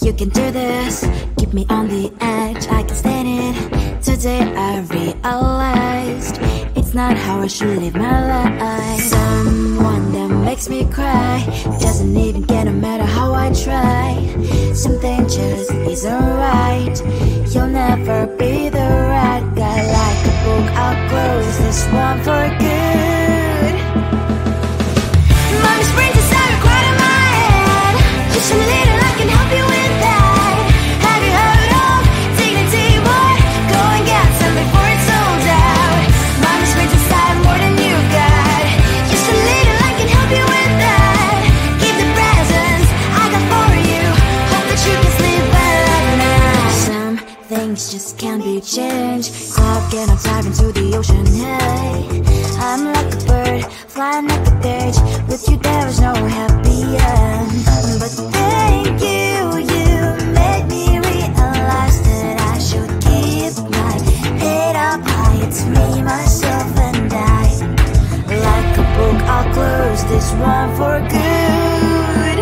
You can do this, keep me on the edge, I can stand it. Today I realized it's not how I should live my life. Someone that makes me cry doesn't even get no matter how I try. Something just isn't right. You'll never be the right guy. Like a book, I'll close this one for good. Mommy's brains inside are quite in my head. Just a little, I can help you with that. Have you heard of dignity, boy? Go and get some before it's sold out. Mommy's brains inside more than you got. Just a little, I can help you with that. Keep the presents I got for you. Hope that you can sleep well at night. Some things just can't be changed. Clock and I'm diving to the ocean, hey. I'm like a bird, flying like a cage. With you there was no happy end. But thank you, you made me realize that I should keep my head up high. It's me, myself and I. Like a book, I'll close this one for good.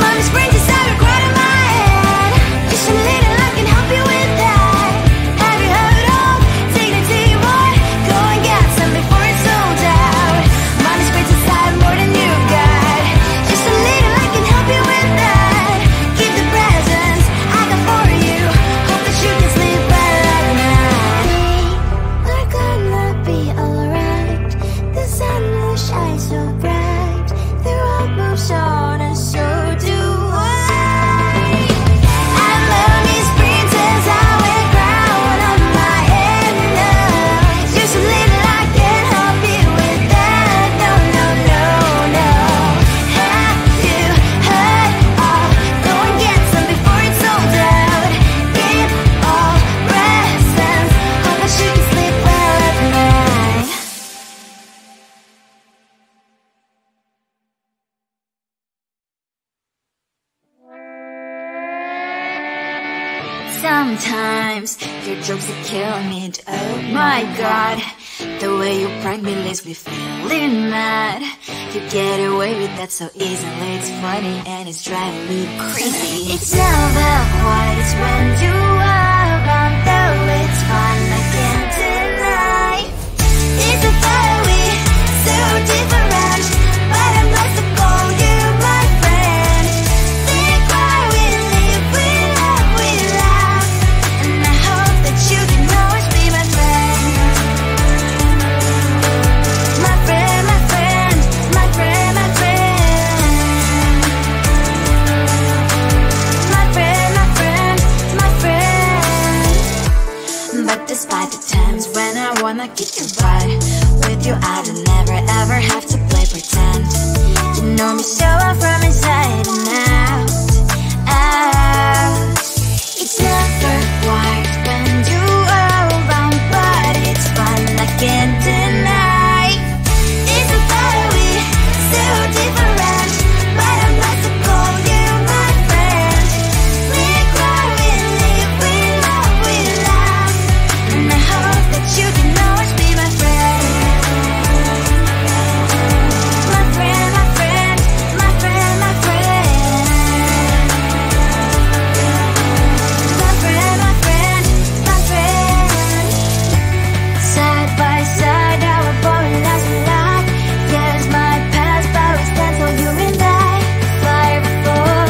Mommy's brains inside are quite in my head. Just a little, I can help you with that. Have you heard of dignity, boy? Go and get some before it's sold out. Mommy's brains inside more than you got. Just a little, I can help you with that. Keep the presents I got for you. Hope that you can sleep well at night. We're gonna be alright. The sun will shine so bright. The road moves on and so do I. I love these princess, I wear crown on my head now. Just a little, I can help you with that. No, no, no, no. Have you heard of? Go and get some before it's sold out. Give all presents. Hope that you can sleep well at night. Sometimes your jokes are killing me. Oh my god, the way you prank me leaves me feeling mad. You get away with that so easily. It's funny and it's driving me crazy. It's never quite as when you are around, though it's fun, I can't deny. It's a fire we so different, but I'm blessed to call you my friend. We cry, we live, we love, we laugh, and I hope that you can always be my friend. My friend, my friend, my friend, my friend. My friend, my friend, my friend. But despite the times when I wanna kick your butt, with you I don't never ever have to play pretend. You know me so well from inside and out, out. It's never quite when you are around, but it's fun, I can't deny. It's a fire we so different, but I'm blessed to call you my friend. We cry, we live, we love, we laugh, and I hope that you can always be my friend. My friend, my friend, my friend, my friend. My friend, my friend, my friend. Side by side, our body lies a lot. Yes, my past, but we stand for you and I. Fly before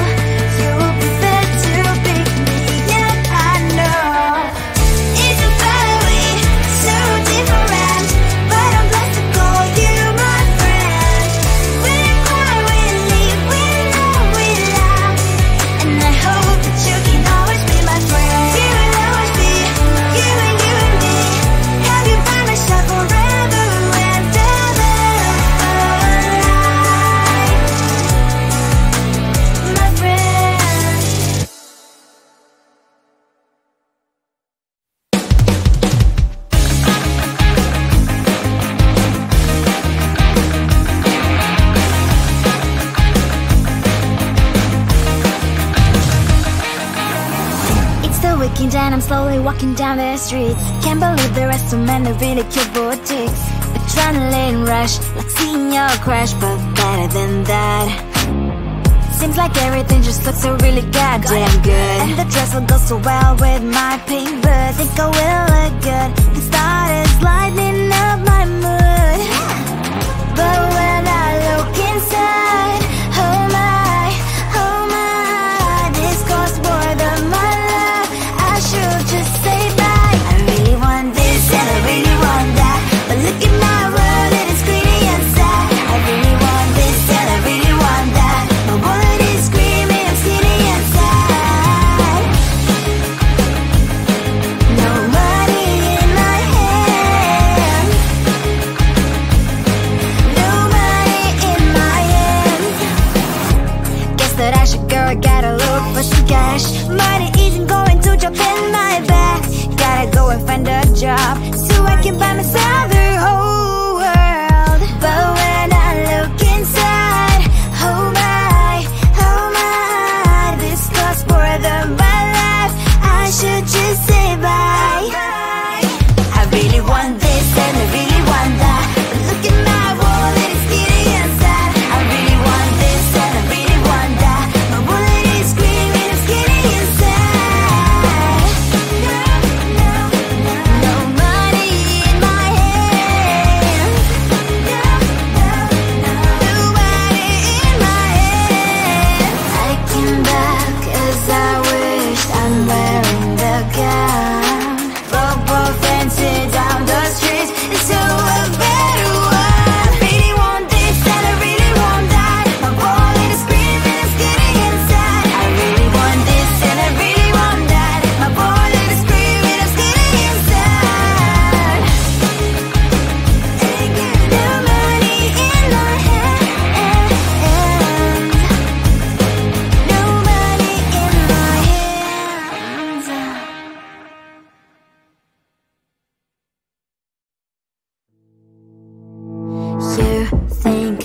you will be there to pick me up, I know. It's a fire we so different, but I'm blessed to call you my friend. We cry, we live, we love, we laugh, and I hope that you can always be my friend. You will always be you and you and me. Have you by my side forever and ever. My friend. It's the weekend and I'm slowly walking down the streets. Can't believe there are so many really cute boutiques. Adrenaline rush, like seeing your crush, but better than that. Seems like everything just looks so really goddamn good. And the dress will go so well with my pink boots. Think I will look good. The start is lighting up my mood. But when I look inside, oh my, this costs more than my love. I should just say bye. I really want this and I really want that, but look at my world, it is greedy inside. I really want this and I really want that. My wallet is screaming, I'm skinny inside. No money in my hand, no money in my hand. Guess that I should go, I gotta look for some cash. Money isn't going to jump in my bag. Gotta go and find a job so I can buy myself the whole world. But when I look inside, oh my, this costs more than my life. I should just say bye. I really want this and I really want that, but look at my wallet, it's getting inside. I really want this and I really want that. My wallet is screaming, it's getting inside. No money in my hand, no money in my hand. I came back as I wished, I'm wearing the gown. Bobo fancy down the streets, it's so a better one. I really want this and I really want that. My wallet is screaming, it's getting inside. I really want this and I really want that. My wallet is screaming, it's getting inside. No money in my hand, no money in my hands. You think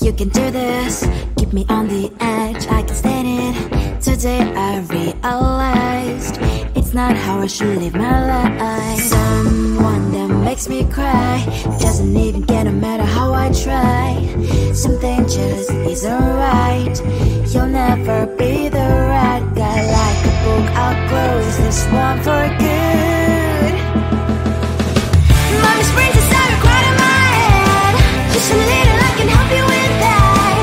you can do this, keep me on the edge, I can stand it. Today I realized it's not how I should live my life. Someone that makes me cry doesn't even get, no matter how I try. Something just isn't right. You'll never be the right guy. Like a book, I'll close this one for good. Mommy springs inside a cry in my head. Just a little, I can help you with that.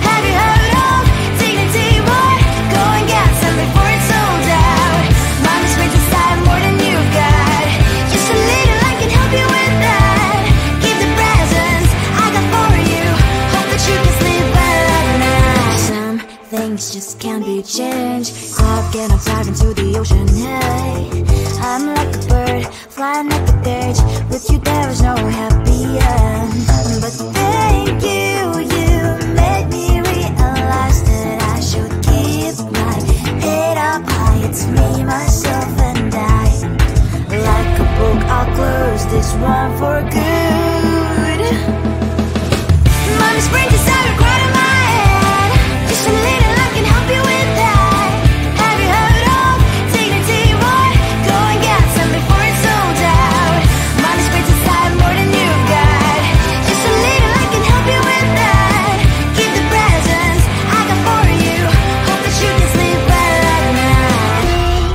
Have you heard of dignity, boy? Go and get some before it's sold out. Mommy springs inside more than you got. Just a little, I can help you with that. Give the presents I got for you. Hope that you can sleep well at night. Some things just can't be changed. I'll get up dive into the ocean, hey. I'm like a bird, flying like a cage. With you there is no happy end. But thank you, you made me realize that I should keep my head up high. It's me, myself and I. Like a book, I'll close this one for good. Mommy springs inside a cry in my head. Just a little, I can help you with that. Have you heard of dignity, boy? Go and get some before it's sold out. Mommy springs inside more than you got. Just a little, I can help you with that. Give the presents I got for you. Hope that you can sleep well at night.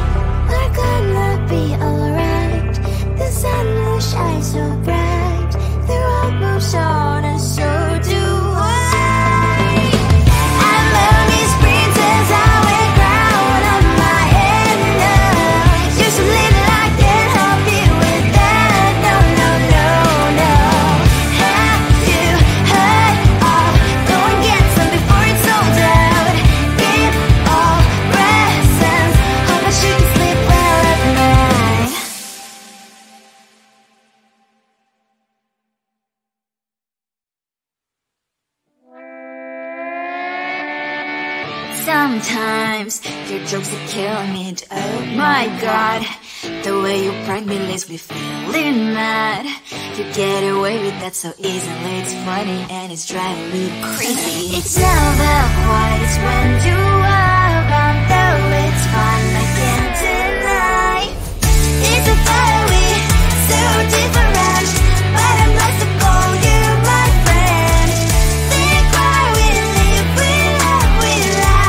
We're gonna be alright. The sun will shine so bright. The road moves on and so do I. I love these princess, I wear crown on my head now. Just a little, I can help you with that. No, no, no, no. Have you heard of? Go and get some before it's sold out. Give all presents. Hope that you can sleep well at night. Sometimes your jokes are killing me. Oh my god, the way you prank me leaves me feeling mad. You get away with that so easily. It's funny and it's driving me crazy. It's never quiet when you are around, though it's fun, I can't deny. It's a fire we so different, but I'm blessed to call you my friend. Think why we live, we love, we laugh.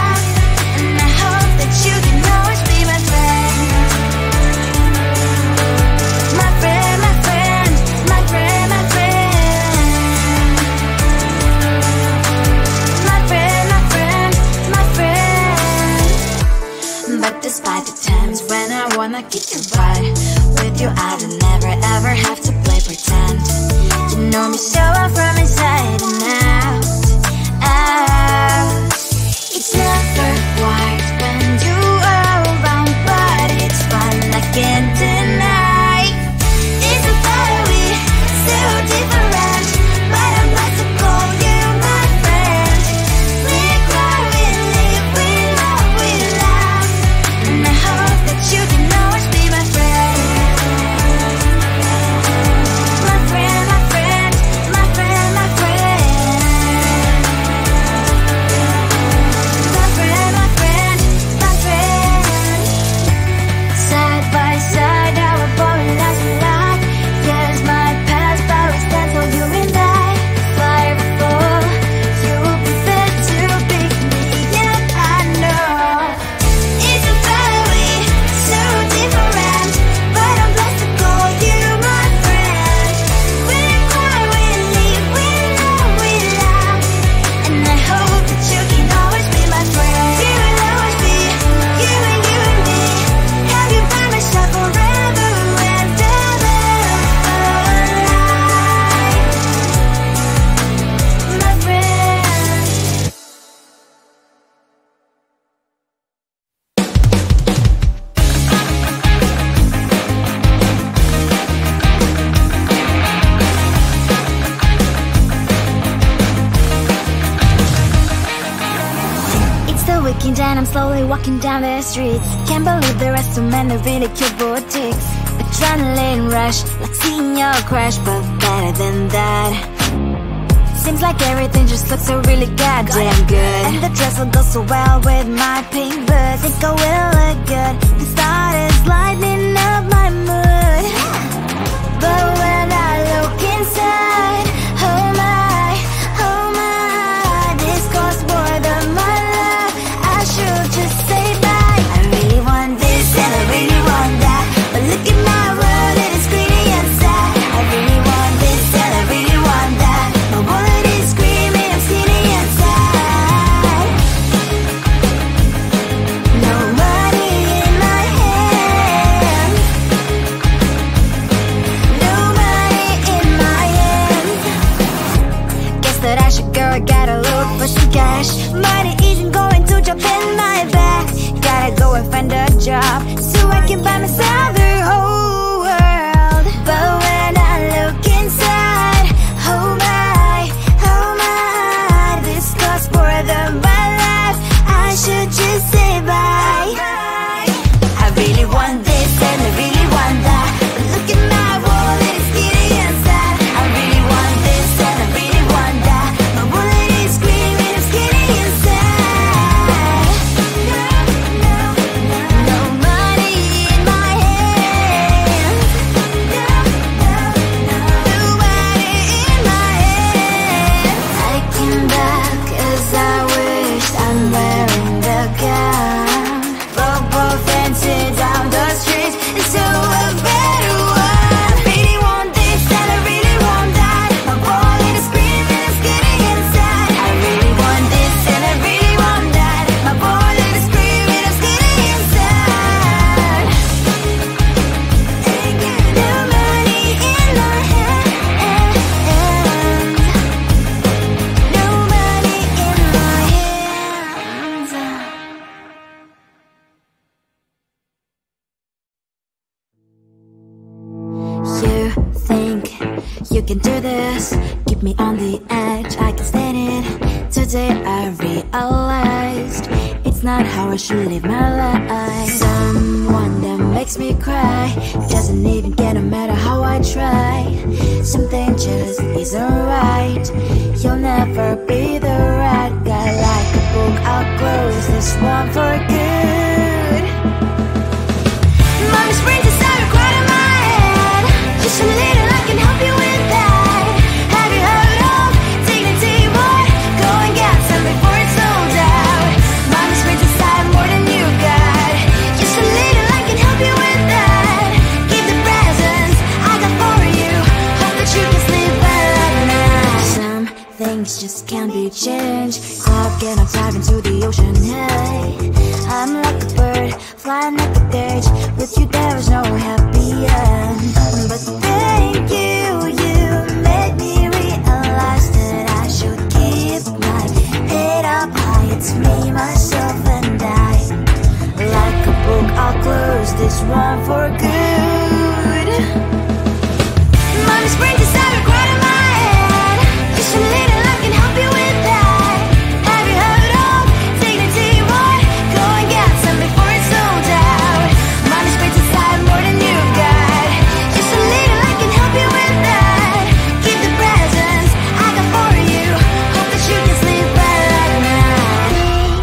wanna kick your butt. With you I don't never ever have to play pretend. You know me so well from inside and out, out. It's never quite when you are around, but it's fun I can't deny. It's a better way, so different, but I'm about to call you my friend. We cry, we live, we love, we laugh, and I hope that you can always be my friend. My friend, my friend, my friend, my friend. My friend, my friend, my friend. Side by side, our body lies a lot. Yes, my past power stands for you and I. Fly before you will be there to pick me up, I know. It's a better way, so different, but I'm blessed to call you my friend. We cry, we live, we love, we laugh, and I hope that you can always be my friend. You will always be, you and me. Have you by my side forever and ever, my friend. It's the weekend and I'm slowly walking down the streets. Can't believe there are so many really cute boutiques. Adrenaline rush, like seeing your crush, but better than that. Seems like everything just looks so really goddamn good, and the dress will go so well with my pink boots. Think I will look good, the start is lighting up my mood. But when I look inside, oh my, this costs more than my love. I should just say bye. I really want this and I really want that, but look at my world, it is pretty inside. I really want this and I really want that, my wallet is screaming, I'm skinny inside. No money in my hand, no money in my hand. Guess that I should go, gotta look for some cash. Money isn't going to jump in my bag. Gotta go and find a job so I can buy myself the whole world. But when I look inside, oh my, this costs more than my life. I should just say bye. I really want this and I really want that, but look at my wallet, it's skinny inside. I really want this and I really want that, my wallet is screaming, I'm skinny inside. No money in my hand, no money in my hand. I came back 'cause I wished I'm wearing the gown. Bobo fancy down the streets, it's so a better one. Really want this and I really want that, my wallet is screaming, I'm skinny inside. I really want this and I really want that, my wallet is screaming, I'm skinny inside. No money in my hand, no money in my hands. You think you can do this, keep me on the edge, I can stand it. Today I realized it's not how I should live my life. Someone that makes me cry doesn't even get, no matter how I try. Something just isn't right, you'll never be the right guy. Like a book, I'll close this one for good. Mommy springs inside a quite in my head. Just a little, I can help you with that. Have you heard of dignity, boy? Go and get some before it's sold out. Mommy springs inside more than you got. Just a little, I can help you with that. Give the presents I got for you. Hope that you can sleep well at night. Some things just can't be changed. Clock and I dive into the ocean, hey. I'm like a bird, flying like a cage. With you there is no happy end. But thank you, you made me realize that I should keep my head up high. It's me, myself and I. Like a book, I'll close this one for good. Mommy springs inside a quite of my head. Just a little I can help you with that. Have you heard of dignity, boy? Go and get some before it's sold out. Mommy springs inside more than you've got. Just a little I can help you with that. Keep the presents I got for you. Hope that you can sleep well at night.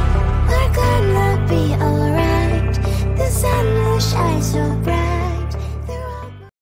We're gonna be alright. The sun will shine so bright.